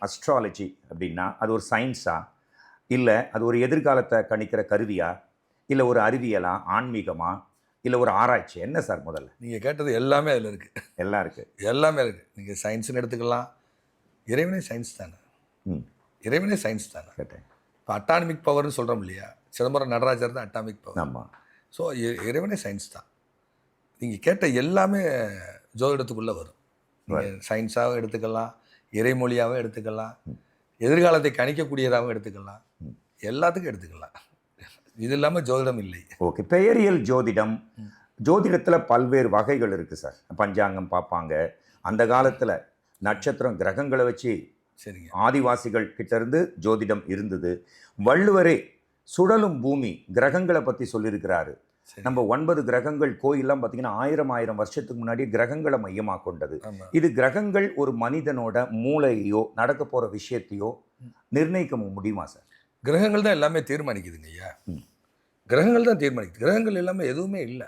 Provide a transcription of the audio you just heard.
Astrology அப்படின்னா அது ஒரு சயின்ஸா, இல்லை அது ஒரு எதிர்காலத்தை கணிக்கிற கருவியா, இல்லை ஒரு அறிவியலா, ஆன்மீகமா, இல்லை ஒரு ஆராய்ச்சி, என்ன சார் முதல்ல? நீங்கள் கேட்டது எல்லாமே அதில் இருக்குது. எல்லாம் இருக்கு. எல்லாமே இருக்குது. நீங்கள் சயின்ஸ்னு எடுத்துக்கலாம். இறைவனே சயின்ஸ் தானே. இறைவனே சயின்ஸ் தானே. கேட்டேன். இப்போ அட்டானமிக் பவர்னு சொல்கிறோம் இல்லையா, சிதம்பரம் நடராஜர் தான் அட்டாமிக் பவர். ஆமாம். ஸோ இறைவனே சயின்ஸ் தான். நீங்கள் கேட்ட எல்லாமே ஜோதிடத்துக்குள்ளே வரும். நீங்கள் சயின்ஸாகவும் எடுத்துக்கலாம், இறைமொழியாகவும் எடுத்துக்கலாம், எதிர்காலத்தை கணிக்கக்கூடியதாகவும் எடுத்துக்கலாம், எல்லாத்துக்கும் எடுத்துக்கலாம். இது இல்லாமல் ஜோதிடம் இல்லை. ஓகே. பெயரியல் ஜோதிடம், ஜோதிடத்தில் பல்வேறு வகைகள் இருக்குது சார். பஞ்சாங்கம் பார்ப்பாங்க. அந்த காலத்தில் நட்சத்திரம் கிரகங்களை வச்சு சரிங்க ஆதிவாசிகள் கிட்ட இருந்து ஜோதிடம் இருந்தது. வள்ளுவரே சுழலும் பூமி கிரகங்களை பற்றி சொல்லியிருக்கிறாரு. நம்ம 9 கிரகங்கள் கோயிலெலாம் பார்த்தீங்கன்னா 1000 வருஷத்துக்கு முன்னாடி கிரகங்களை மையமாக கொண்டது. இது கிரகங்கள் ஒரு மனிதனோட மூளையோ நடக்க போகிற விஷயத்தையோ நிர்ணயிக்க முடியுமா சார்? கிரகங்கள் தான் எல்லாமே தீர்மானிக்குதுங்க ஐயா. கிரகங்கள் தான் தீர்மானிக்குது. கிரகங்கள் எல்லாமே எதுவுமே இல்லை.